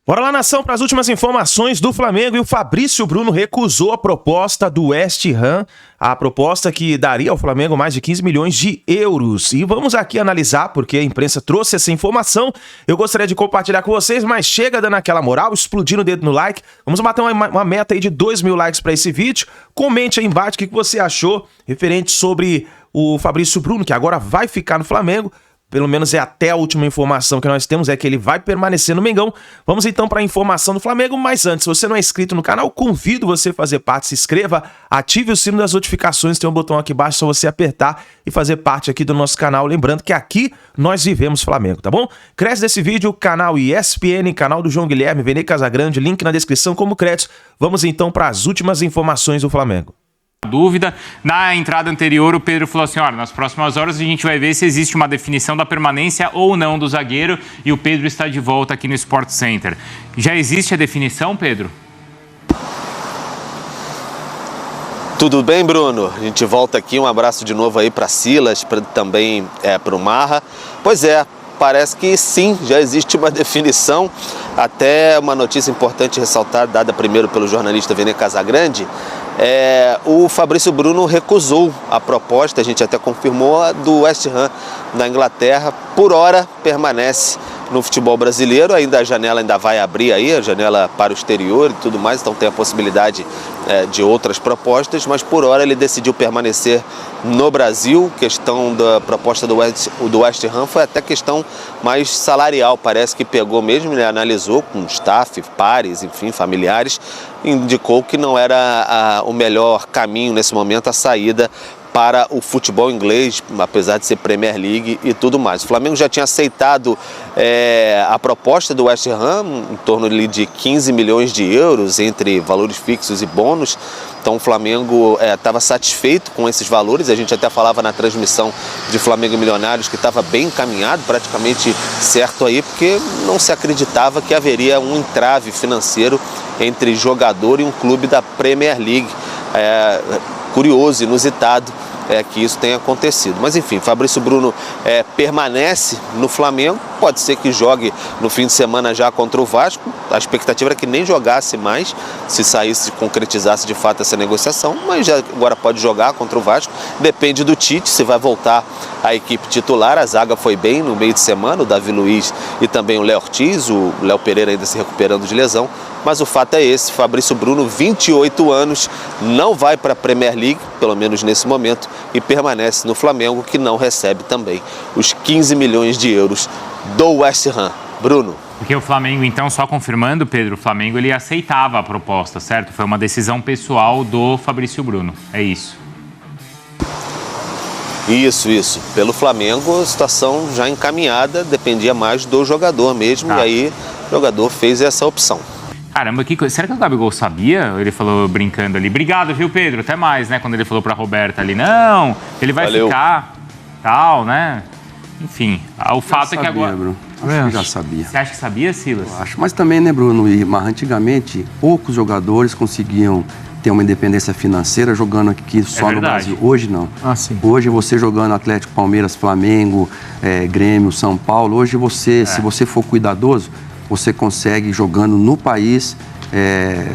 Bora lá, nação, para as últimas informações do Flamengo. E o Fabrício Bruno recusou a proposta do West Ham, a proposta que daria ao Flamengo mais de 15 milhões de euros. E vamos aqui analisar, porque a imprensa trouxe essa informação. Eu gostaria de compartilhar com vocês, mas chega dando aquela moral, explodindo o dedo no like. Vamos bater uma meta aí de 2 mil likes para esse vídeo. Comente aí embaixo o que você achou referente sobre o Fabrício Bruno, que agora vai ficar no Flamengo. Pelo menos é até a última informação que nós temos, é que ele vai permanecer no Mengão. Vamos então para a informação do Flamengo, mas antes, se você não é inscrito no canal, convido você a fazer parte, se inscreva, ative o sino das notificações, tem um botão aqui embaixo, só você apertar e fazer parte aqui do nosso canal. Lembrando que aqui nós vivemos Flamengo, tá bom? Crédito desse vídeo, canal ESPN, canal do João Guilherme, Vene Casagrande, link na descrição como crédito. Vamos então para as últimas informações do Flamengo. Dúvida. Na entrada anterior, o Pedro falou assim, olha, nas próximas horas a gente vai ver se existe uma definição da permanência ou não do zagueiro, e o Pedro está de volta aqui no Sport Center. Já existe a definição, Pedro? Tudo bem, Bruno? A gente volta aqui, um abraço de novo aí para Silas, também para o Marra. Pois é, parece que sim, já existe uma definição, até uma notícia importante ressaltar, dada primeiro pelo jornalista Vene Casagrande. O Fabrício Bruno recusou a proposta, a gente até confirmou, do West Ham na Inglaterra. Por hora permanece no futebol brasileiro, ainda a janela ainda vai abrir aí, a janela para o exterior e tudo mais, então tem a possibilidade de outras propostas, mas por hora ele decidiu permanecer no Brasil. Questão da proposta do West Ham foi até questão mais salarial, parece que pegou mesmo, ele analisou com staff, pares, enfim, familiares, indicou que não era o melhor caminho nesse momento, a saída para o futebol inglês, apesar de ser Premier League e tudo mais. O Flamengo já tinha aceitado a proposta do West Ham, em torno ali de 15 milhões de euros, entre valores fixos e bônus. Então o Flamengo estava satisfeito com esses valores. A gente até falava na transmissão de Flamengo Milionários que estava bem encaminhado, praticamente certo aí, porque não se acreditava que haveria um entrave financeiro entre jogador e um clube da Premier League. Curioso, inusitado que isso tenha acontecido. Mas enfim, Fabrício Bruno permanece no Flamengo, pode ser que jogue no fim de semana já contra o Vasco. A expectativa era que nem jogasse mais, se saísse, concretizasse de fato essa negociação, mas já agora pode jogar contra o Vasco. Depende do Tite, se vai voltar a equipe titular. A zaga foi bem no meio de semana, o Davi Luiz e também o Léo Ortiz, o Léo Pereira ainda se recuperando de lesão. Mas o fato é esse, Fabrício Bruno, 28 anos, não vai para a Premier League, pelo menos nesse momento, e permanece no Flamengo, que não recebe também os 15 milhões de euros do West Ham. Bruno. Porque o Flamengo, então, só confirmando, Pedro, o Flamengo ele aceitava a proposta, certo? Foi uma decisão pessoal do Fabrício Bruno, é isso? Isso. Pelo Flamengo, a situação já encaminhada, dependia mais do jogador mesmo, e aí o jogador fez essa opção. Caramba, que coisa. Será que o Gabigol sabia? Ele falou brincando ali. Obrigado, viu, Pedro? Até mais, né? Quando ele falou pra Roberta ali. Não, ele vai ficar, tal, né? Enfim, o fato é que agora... Bruno. Acho que já sabia. Você acha que sabia, Silas? Eu acho. Mas também, né, Bruno e Marra, antigamente, poucos jogadores conseguiam ter uma independência financeira jogando aqui só no Brasil. Hoje não. Sim. Hoje você jogando Atlético, Palmeiras, Flamengo, Grêmio, São Paulo, hoje você, se você for cuidadoso, você consegue, jogando no país,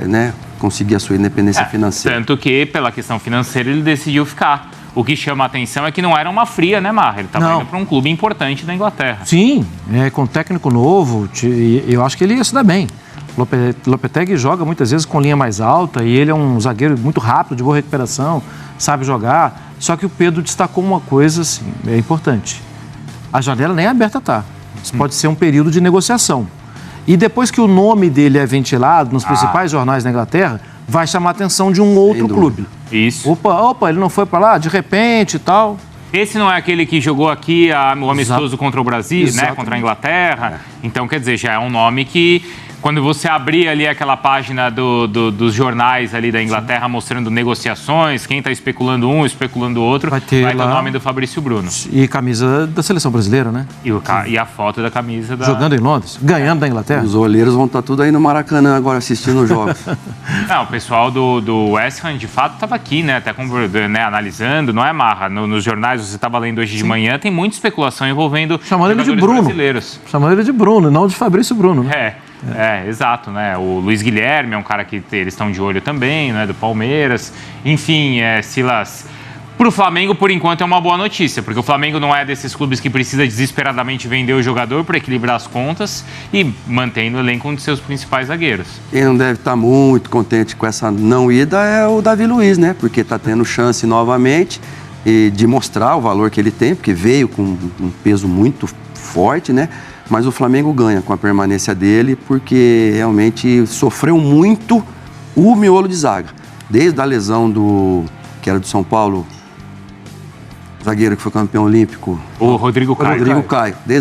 né, conseguir a sua independência financeira. Tanto que, pela questão financeira, ele decidiu ficar. O que chama a atenção é que não era uma fria, né, Marra? Ele estava indo para um clube importante da Inglaterra. Sim, com técnico novo, eu acho que ele ia se dar bem. Lopetegui joga muitas vezes com linha mais alta e ele é um zagueiro muito rápido, de boa recuperação, sabe jogar. Só que o Pedro destacou uma coisa, assim, importante. A janela nem aberta tá. Isso pode ser um período de negociação. E depois que o nome dele é ventilado nos principais jornais da Inglaterra, vai chamar a atenção de um outro clube. Isso. Opa, ele não foi para lá de repente e tal. Esse não é aquele que jogou aqui o amistoso contra o Brasil, né? Contra a Inglaterra. Então, quer dizer, já é um nome que... Quando você abrir ali aquela página dos jornais ali da Inglaterra mostrando negociações, quem está especulando um, especulando o outro, vai ter o nome do Fabrício Bruno. E camisa da seleção brasileira, né? E a foto da camisa da... Jogando em Londres, ganhando da Inglaterra. Os olheiros vão estar tudo aí no Maracanã agora assistindo os jogos. Não, o pessoal do West Ham, de fato, estava aqui, né? Até analisando, não é, Marra? Nos jornais, você estava lendo hoje de manhã, tem muita especulação envolvendo chamando ele de Bruno. Brasileiros. Chamando ele de Bruno, não de Fabrício Bruno, né? Exato, né? O Luiz Guilherme é um cara que eles estão de olho também, né? Do Palmeiras. Enfim, Silas... Para o Flamengo, por enquanto, é uma boa notícia, porque o Flamengo não é desses clubes que precisa desesperadamente vender o jogador para equilibrar as contas e mantém no elenco um de seus principais zagueiros. Quem não deve estar muito contente com essa não ida é o Davi Luiz, né? Porque está tendo chance novamente de mostrar o valor que ele tem, porque veio com um peso muito forte, né? Mas o Flamengo ganha com a permanência dele, porque realmente sofreu muito o miolo de zaga. Desde a lesão que era do São Paulo, zagueiro que foi campeão olímpico. O Rodrigo Caio.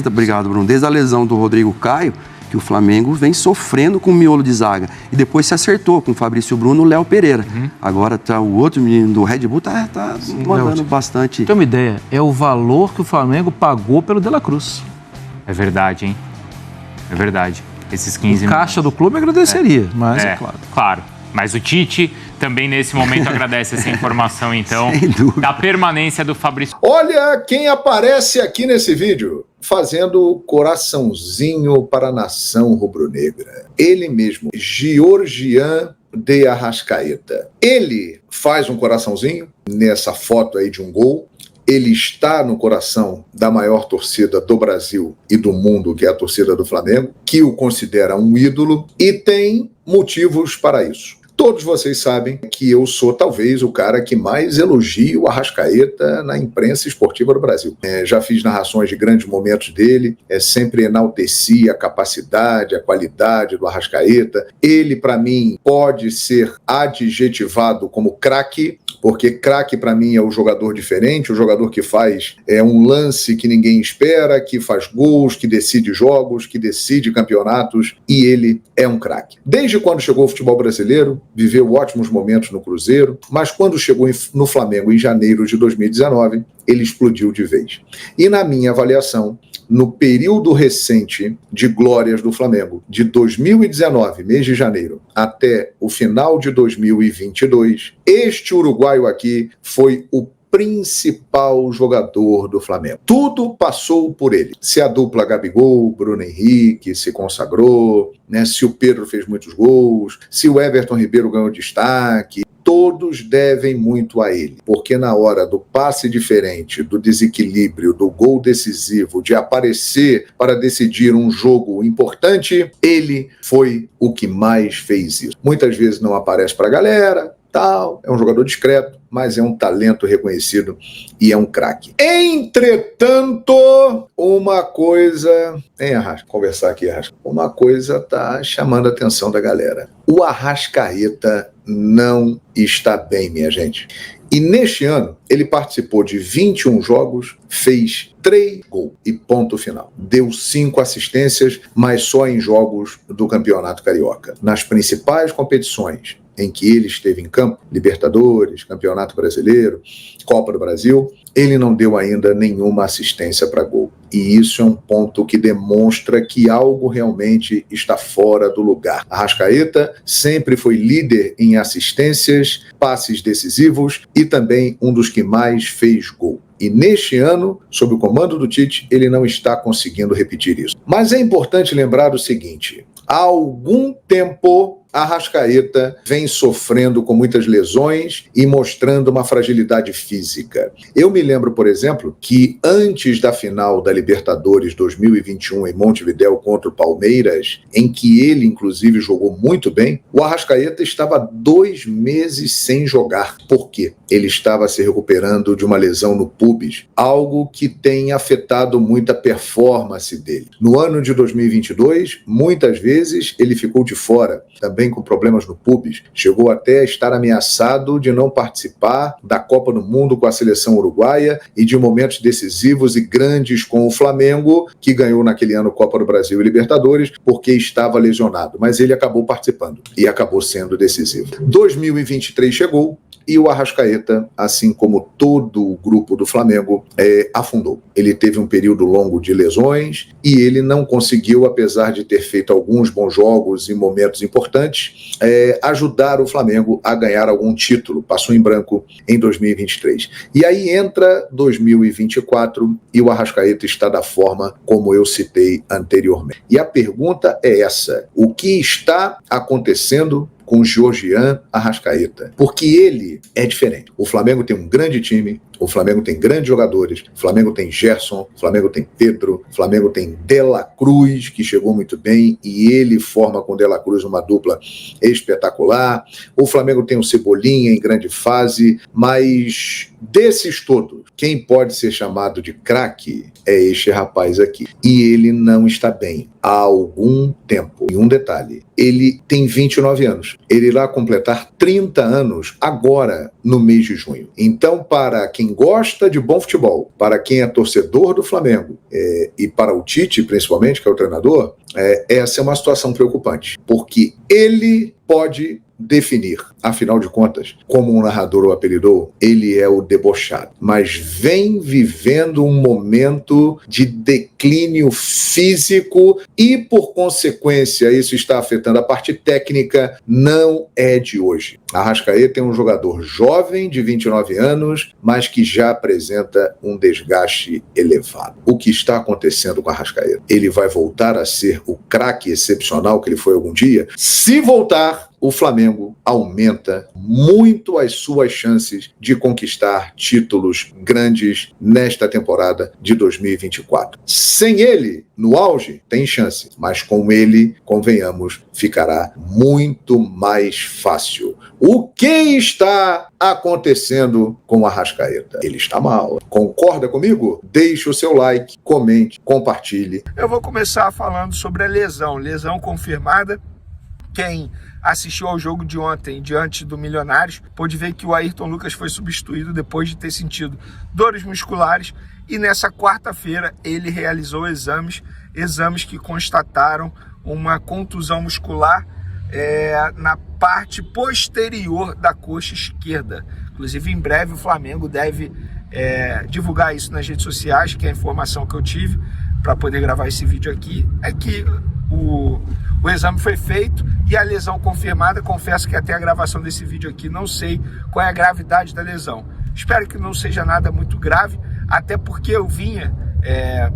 Obrigado, Bruno. Desde a lesão do Rodrigo Caio, que o Flamengo vem sofrendo com o miolo de zaga. E depois se acertou com o Fabrício Bruno e o Léo Pereira. Agora tá o outro menino do Red Bull, tá mandando bastante. Tem uma ideia, é o valor que o Flamengo pagou pelo De La Cruz. É verdade, hein? É verdade. Esses 15 milhões. Caixa do clube agradeceria, mas claro. Claro. Mas o Tite também, nesse momento, agradece essa informação, então, da permanência do Fabrício. Olha quem aparece aqui nesse vídeo, fazendo coraçãozinho para a nação rubro-negra. Ele mesmo, Georgian de Arrascaeta. Ele faz um coraçãozinho nessa foto aí de um gol. Ele está no coração da maior torcida do Brasil e do mundo, que é a torcida do Flamengo, que o considera um ídolo e tem motivos para isso. Todos vocês sabem que eu sou talvez o cara que mais elogia o Arrascaeta na imprensa esportiva do Brasil. Já fiz narrações de grandes momentos dele, sempre enalteci a capacidade, a qualidade do Arrascaeta. Ele, para mim, pode ser adjetivado como craque, porque craque para mim é o jogador diferente, o jogador que faz um lance que ninguém espera, que faz gols, que decide jogos, que decide campeonatos, e ele é um craque. Desde quando chegou ao futebol brasileiro, viveu ótimos momentos no Cruzeiro, mas quando chegou no Flamengo em janeiro de 2019, ele explodiu de vez. E na minha avaliação, no período recente de glórias do Flamengo, de 2019, mês de janeiro, até o final de 2022, este uruguaio aqui foi o principal jogador do Flamengo. Tudo passou por ele. Se a dupla Gabigol, Bruno Henrique se consagrou, né? Se o Pedro fez muitos gols, se o Everton Ribeiro ganhou destaque, todos devem muito a ele, porque na hora do passe diferente, do desequilíbrio, do gol decisivo, de aparecer para decidir um jogo importante, ele foi o que mais fez isso. Muitas vezes não aparece para a galera, é um jogador discreto, mas é um talento reconhecido e é um craque. Entretanto, uma coisa... Arrasca, conversar aqui, Arrasca. Uma coisa tá chamando a atenção da galera. O Arrascaeta não está bem, minha gente. E neste ano, ele participou de 21 jogos, fez 3 gols e ponto final. Deu 5 assistências, mas só em jogos do Campeonato Carioca. Nas principais competições em que ele esteve em campo, Libertadores, Campeonato Brasileiro, Copa do Brasil, ele não deu ainda nenhuma assistência para gol. E isso é um ponto que demonstra que algo realmente está fora do lugar. Arrascaeta sempre foi líder em assistências, passes decisivos e também um dos que mais fez gol. E neste ano, sob o comando do Tite, ele não está conseguindo repetir isso. Mas é importante lembrar o seguinte: há algum tempo, Arrascaeta vem sofrendo com muitas lesões e mostrando uma fragilidade física. Eu me lembro, por exemplo, que antes da final da Libertadores 2021 em Montevidéu contra o Palmeiras, em que ele inclusive jogou muito bem, o Arrascaeta estava 2 meses sem jogar. Por quê? Ele estava se recuperando de uma lesão no pubis, algo que tem afetado muito a performance dele. No ano de 2022, muitas vezes ele ficou de fora, também com problemas no pubis. Chegou até a estar ameaçado de não participar da Copa do Mundo com a seleção uruguaia e de momentos decisivos e grandes com o Flamengo, que ganhou naquele ano Copa do Brasil e Libertadores, porque estava lesionado. Mas ele acabou participando e acabou sendo decisivo. 2023 chegou e o Arrascaeta, assim como todo o grupo do Flamengo, afundou. Ele teve um período longo de lesões e ele não conseguiu, apesar de ter feito alguns bons jogos em momentos importantes, importantes ajudar o Flamengo a ganhar algum título. Passou em branco em 2023. E aí entra 2024 e o Arrascaeta está da forma como eu citei anteriormente. E a pergunta é essa: o que está acontecendo com o Georgian Arrascaeta? Porque ele é diferente. O Flamengo tem um grande time, o Flamengo tem grandes jogadores, o Flamengo tem Gerson, o Flamengo tem Pedro, o Flamengo tem De La Cruz, que chegou muito bem, e ele forma com De La Cruz uma dupla espetacular. O Flamengo tem o Cebolinha em grande fase, mas desses todos, quem pode ser chamado de craque é este rapaz aqui. E ele não está bem há algum tempo. E um detalhe, ele tem 29 anos. Ele irá completar 30 anos agora, no mês de junho. Então, para quem gosta de bom futebol, para quem é torcedor do Flamengo, e para o Tite, principalmente, que é o treinador, essa é uma situação preocupante. Porque ele pode definir, afinal de contas, como um narrador o apelidou, ele é o debochado, mas vem vivendo um momento de declínio físico e, por consequência, isso está afetando a parte técnica, não é de hoje. Arrascaeta é um jogador jovem, de 29 anos, mas que já apresenta um desgaste elevado. O que está acontecendo com Arrascaeta? Ele vai voltar a ser o craque excepcional que ele foi algum dia? Se voltar, o Flamengo aumenta muito as suas chances de conquistar títulos grandes nesta temporada de 2024. Sem ele, no auge, tem chance, mas com ele, convenhamos, ficará muito mais fácil. O que está acontecendo com o Arrascaeta? Ele está mal. Concorda comigo? Deixe o seu like, comente, compartilhe. Eu vou começar falando sobre a lesão confirmada. Quem assistiu ao jogo de ontem diante do Milionários pôde ver que o Ayrton Lucas foi substituído depois de ter sentido dores musculares, e nessa quarta-feira ele realizou exames que constataram uma contusão muscular na parte posterior da coxa esquerda. Inclusive, em breve o Flamengo deve divulgar isso nas redes sociais, que é a informação que eu tive para poder gravar esse vídeo aqui, é que o exame foi feito e a lesão confirmada. Confesso que até a gravação desse vídeo aqui não sei qual é a gravidade da lesão. Espero que não seja nada muito grave, até porque o Vinha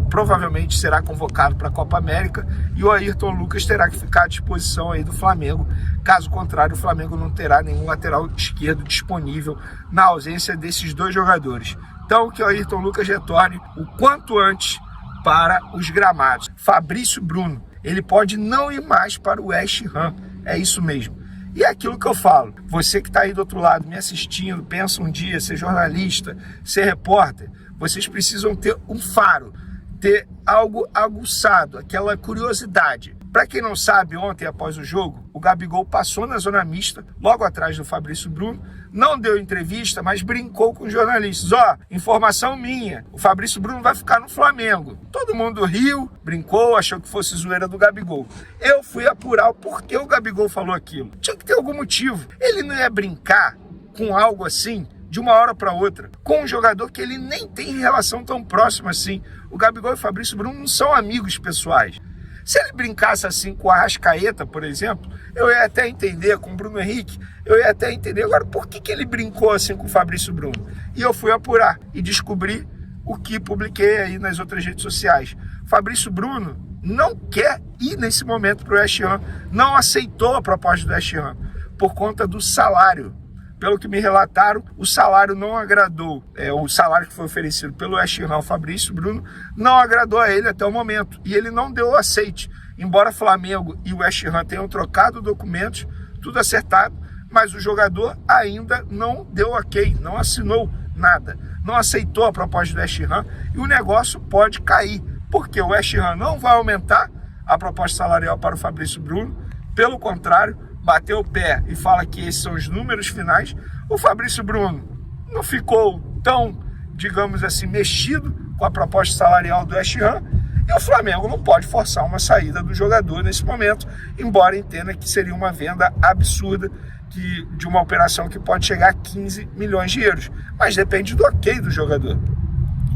provavelmente será convocado para a Copa América e o Ayrton Lucas terá que ficar à disposição aí do Flamengo. Caso contrário, o Flamengo não terá nenhum lateral esquerdo disponível na ausência desses dois jogadores. Então, que o Ayrton Lucas retorne o quanto antes para os gramados. Fabrício Bruno, ele pode não ir mais para o West Ham, é isso mesmo. E é aquilo que eu falo, você que está aí do outro lado me assistindo, pensa um dia ser jornalista, ser repórter, vocês precisam ter um faro, ter algo aguçado, aquela curiosidade. Para quem não sabe, ontem após o jogo, o Gabigol passou na zona mista, logo atrás do Fabrício Bruno, não deu entrevista, mas brincou com os jornalistas. Informação minha, o Fabrício Bruno vai ficar no Flamengo. Todo mundo riu, brincou, achou que fosse zoeira do Gabigol. Eu fui apurar o porquê o Gabigol falou aquilo. Tinha que ter algum motivo. Ele não ia brincar com algo assim de uma hora para outra, com um jogador que ele nem tem relação tão próxima assim. O Gabigol e o Fabrício Bruno não são amigos pessoais. Se ele brincasse assim com o Arrascaeta, por exemplo, eu ia até entender, com o Bruno Henrique, eu ia até entender. Agora, por que ele brincou assim com o Fabrício Bruno? E eu fui apurar e descobri o que publiquei aí nas outras redes sociais. Fabrício Bruno não quer ir nesse momento para o West Ham, não aceitou a proposta do West Ham por conta do salário. Pelo que me relataram, o salário não agradou. O salário que foi oferecido pelo West Ham ao Fabrício Bruno não agradou a ele até o momento. E ele não deu o aceite. Embora Flamengo e o West Ham tenham trocado documentos, tudo acertado, mas o jogador ainda não deu ok, não assinou nada. Não aceitou a proposta do West Ham e o negócio pode cair. Porque o West Ham não vai aumentar a proposta salarial para o Fabrício Bruno. Pelo contrário, bateu o pé e fala que esses são os números finais. O Fabrício Bruno não ficou tão, digamos assim, mexido com a proposta salarial do West Ham, e o Flamengo não pode forçar uma saída do jogador nesse momento, embora entenda que seria uma venda absurda de uma operação que pode chegar a 15 milhões de euros, mas depende do ok do jogador.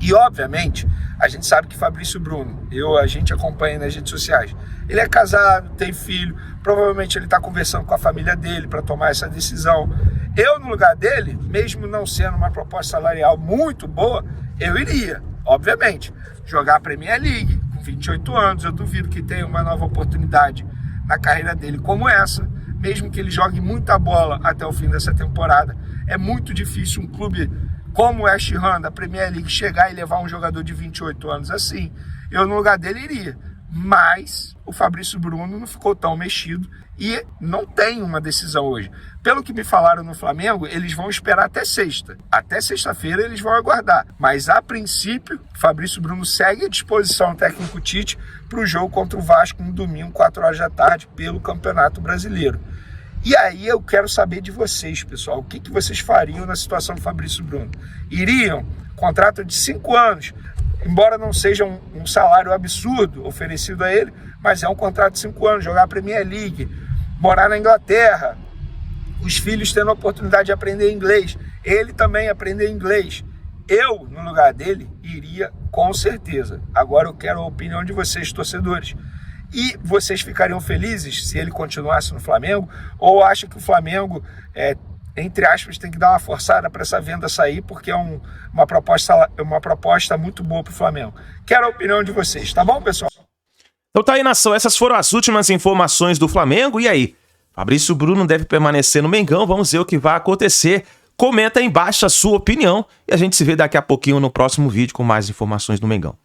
E, obviamente, a gente sabe que Fabrício Bruno, a gente acompanha nas redes sociais, ele é casado, tem filho, provavelmente ele está conversando com a família dele para tomar essa decisão. Eu, no lugar dele, mesmo não sendo uma proposta salarial muito boa, eu iria, obviamente, jogar a Premier League com 28 anos. Eu duvido que tenha uma nova oportunidade na carreira dele como essa, mesmo que ele jogue muita bola até o fim dessa temporada. É muito difícil um clube como o West Ham da Premier League chegar e levar um jogador de 28 anos assim. Eu, no lugar dele, iria. Mas o Fabrício Bruno não ficou tão mexido e não tem uma decisão hoje. Pelo que me falaram no Flamengo, eles vão esperar até sexta. Até sexta-feira eles vão aguardar. Mas, a princípio, o Fabrício Bruno segue à disposição do técnico Tite para o jogo contra o Vasco no domingo, 4 horas da tarde, pelo Campeonato Brasileiro. E aí eu quero saber de vocês, pessoal, o que vocês fariam na situação do Fabrício Bruno? Iriam? Contrato de 5 anos, embora não seja um salário absurdo oferecido a ele, mas é um contrato de 5 anos, jogar a Premier League, morar na Inglaterra, os filhos tendo a oportunidade de aprender inglês, ele também aprender inglês. Eu, no lugar dele, iria com certeza. Agora eu quero a opinião de vocês, torcedores. E vocês ficariam felizes se ele continuasse no Flamengo? Ou acham que o Flamengo, entre aspas, tem que dar uma forçada para essa venda sair, porque é uma proposta muito boa para o Flamengo? Quero a opinião de vocês, tá bom, pessoal? Então tá aí, nação, essas foram as últimas informações do Flamengo. E aí? Fabrício Bruno deve permanecer no Mengão, vamos ver o que vai acontecer. Comenta aí embaixo a sua opinião e a gente se vê daqui a pouquinho no próximo vídeo com mais informações do Mengão.